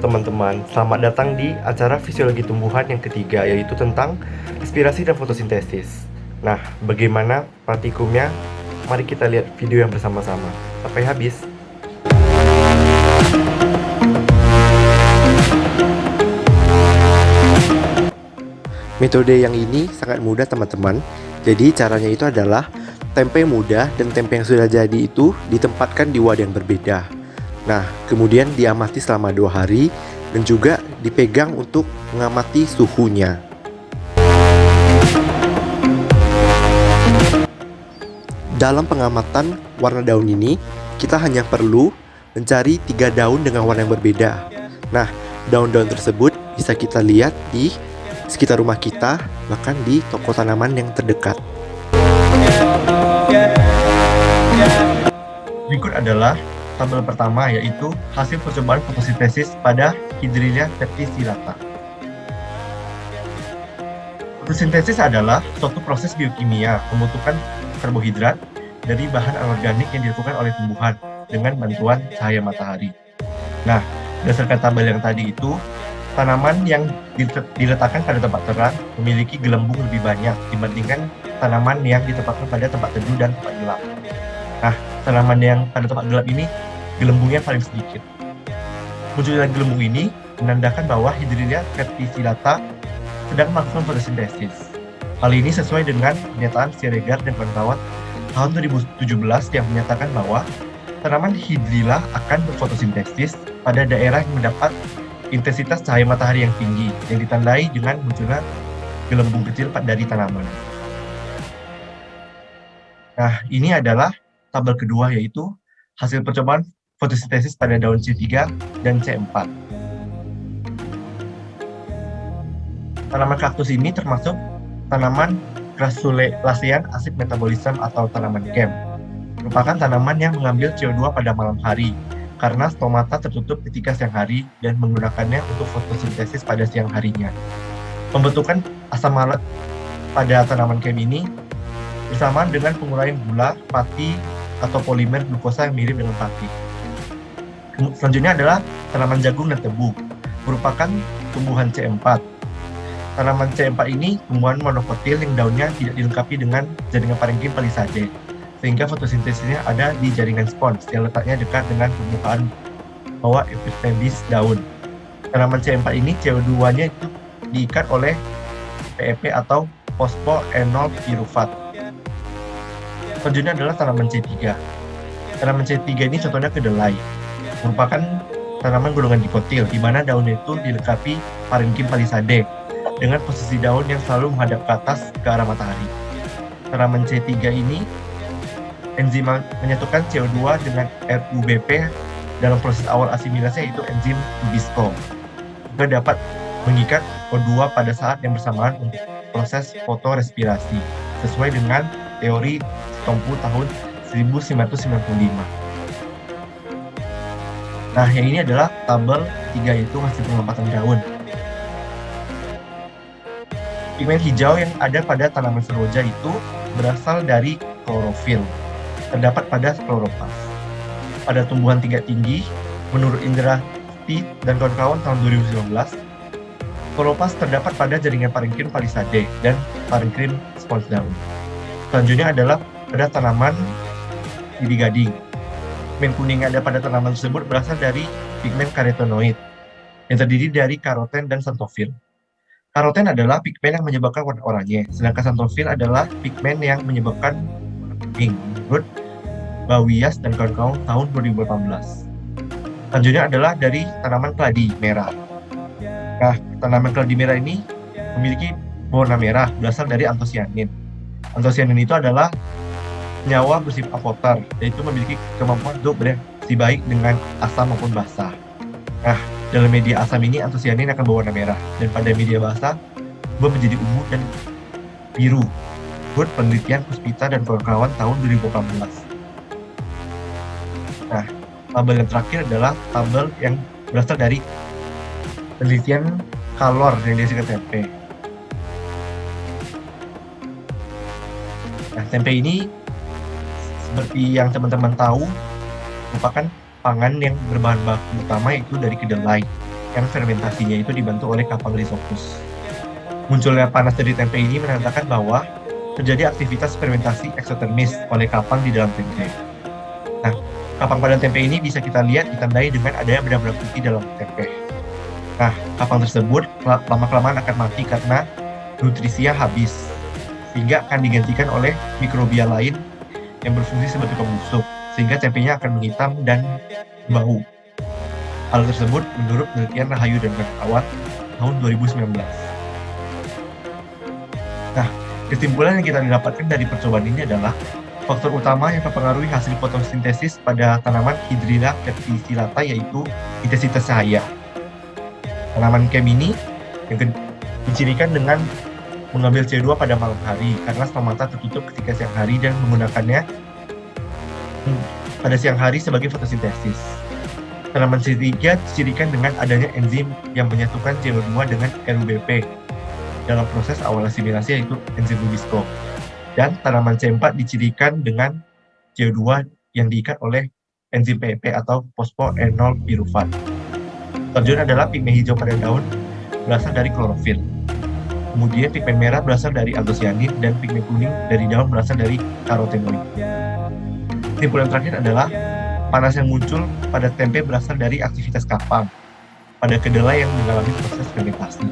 teman-teman, selamat datang di acara Fisiologi Tumbuhan yang ketiga, yaitu tentang respirasi dan fotosintesis. Nah, bagaimana praktikumnya? Mari kita lihat video yang bersama-sama. Sampai habis. Metode yang ini sangat mudah teman-teman. Jadi caranya itu adalah tempe muda dan tempe yang sudah jadi itu ditempatkan di wadah yang berbeda. Nah, kemudian diamati selama 2 hari dan juga dipegang untuk mengamati suhunya. Dalam pengamatan warna daun ini, kita hanya perlu mencari 3 daun dengan warna yang berbeda. Nah, daun-daun tersebut bisa kita lihat di sekitar rumah kita, bahkan di toko tanaman yang terdekat. Berikut adalah tabel pertama, yaitu hasil percobaan fotosintesis pada Hydrilla verticillata. Fotosintesis adalah suatu proses biokimia pembentukan karbohidrat dari bahan anorganik yang dilakukan oleh tumbuhan dengan bantuan cahaya matahari. Nah, berdasarkan tabel yang tadi itu, tanaman yang diletakkan pada tempat terang memiliki gelembung lebih banyak dibandingkan tanaman yang ditempatkan pada tempat teduh dan tempat gelap. Nah, tanaman yang pada tempat gelap ini gelembungnya paling sedikit. Munculnya gelembung ini menandakan bahwa Hydrilla verticillata sedang melakukan fotosintesis. Hal ini sesuai dengan pernyataan Siregar dan kawan-kawan tahun 2017 yang menyatakan bahwa tanaman Hydrilla akan berfotosintesis pada daerah yang mendapat intensitas cahaya matahari yang tinggi, yang ditandai dengan munculnya gelembung kecil dari tanaman. Nah, ini adalah tabel kedua, yaitu hasil percobaan fotosintesis pada daun C3 dan C4. Tanaman kaktus ini termasuk tanaman Crassulaceae acid metabolism atau tanaman KEM. Merupakan tanaman yang mengambil CO2 pada malam hari, karena stomata tertutup ketika siang hari dan menggunakannya untuk fotosintesis pada siang harinya. Pembentukan asam malat pada tanaman KEM ini bersamaan dengan penguraian gula, pati, atau polimer glukosa yang mirip dengan pati. Selanjutnya adalah tanaman jagung dan tebu, merupakan tumbuhan C4. Tanaman C4 ini tumbuhan monokotil yang daunnya tidak dilengkapi dengan jaringan parenkim palisade, sehingga fotosintesisnya ada di jaringan spons yang letaknya dekat dengan permukaan bawah epidermis daun. Tanaman C4 ini CO2-nya itu diikat oleh PEP atau fosfoenol pirufat. Selanjutnya adalah tanaman C3. Tanaman C3 ini contohnya kedelai, merupakan tanaman golongan dikotil, di mana daunnya itu dilengkapi parenkim palisade dengan posisi daun yang selalu menghadap ke atas ke arah matahari. Tanaman C3 ini enzim menyatukan CO2 dengan RUBP dalam proses awal asimilasi, yaitu enzim Bisco. Juga dapat mengikat O2 pada saat yang bersamaan untuk proses fotorespirasi, sesuai dengan teori Stompu tahun 1995. Nah, yang ini adalah tabel 3, yaitu hasil pengamatan daun. Pigmen hijau yang ada pada tanaman seroja itu berasal dari klorofil, terdapat pada kloroplas. Pada tumbuhan tingkat tinggi, menurut Indra T dan kawan-kawan tahun 2019, kloroflas terdapat pada jaringan parenkim palisade dan parenkim spons daun. Selanjutnya adalah pada tanaman lidi gading. Pigmen kuning yang ada pada tanaman tersebut berasal dari pigmen karotenoid, yang terdiri dari karoten dan xanthofil. Karoten adalah pigmen yang menyebabkan warna oranye, sedangkan xanthofil adalah pigmen yang menyebabkan warna kuning, menurut Bawias dan kawan-kawan tahun 2018. Selanjutnya adalah dari tanaman keladi merah. Nah, tanaman keladi merah ini memiliki warna merah berasal dari antosianin. Antosianin itu adalah senyawa bersifat apotar, yaitu memiliki kemampuan untuk bereaksi baik dengan asam maupun basa. Nah, dalam media asam ini antosianin akan berwarna merah, dan pada media basa berubah menjadi ungu dan biru. Menurut penelitian Puspita dan kawan-kawan tahun 2018. Nah, tabel yang terakhir adalah tabel yang berasal dari penelitian kalor yang dihasilkan tempe. Nah, tempe ini seperti yang teman-teman tahu merupakan pangan yang berbahan baku utama, yaitu dari kedelai. yang fermentasinya itu dibantu oleh kapang rhizopus. Munculnya panas dari tempe ini menandakan bahwa terjadi aktivitas fermentasi eksotermis oleh kapang di dalam tempe. Nah, kapang pada tempe ini bisa kita lihat ditandai dengan adanya benang-benang putih dalam tempe. Nah, kapang tersebut lama-kelamaan akan mati karena nutrisinya habis, sehingga akan digantikan oleh mikrobia lain yang berfungsi sebagai pembusuk, sehingga tempenya akan menghitam dan bau. Hal tersebut menurut penelitian Rahayu dan kawan tahun 2019. Nah, kesimpulan yang kita dapatkan dari percobaan ini adalah faktor utama yang mempengaruhi hasil fotosintesis pada tanaman Hydrilla verticillata yaitu intensitas cahaya. Tanaman kem ini yang dicirikan dengan mengambil CO2 pada malam hari karena stomata tertutup ketika siang hari dan menggunakannya pada siang hari sebagai fotosintesis. Tanaman C3 dicirikan dengan adanya enzim yang menyatukan CO2 dengan RUBP dalam proses awal asimilasi yaitu enzim Rubisco. Dan tanaman C4 dicirikan dengan CO2 yang diikat oleh enzim PEP atau fosfoenol pirufat. Tujuan adalah pigmen hijau pada daun berasal dari klorofil. Kemudian pigmen merah berasal dari antosianin dan pigmen kuning dari daun berasal dari karotenoid. Kesimpulan terakhir adalah panas yang muncul pada tempe berasal dari aktivitas kapang pada kedelai yang mengalami proses fermentasi.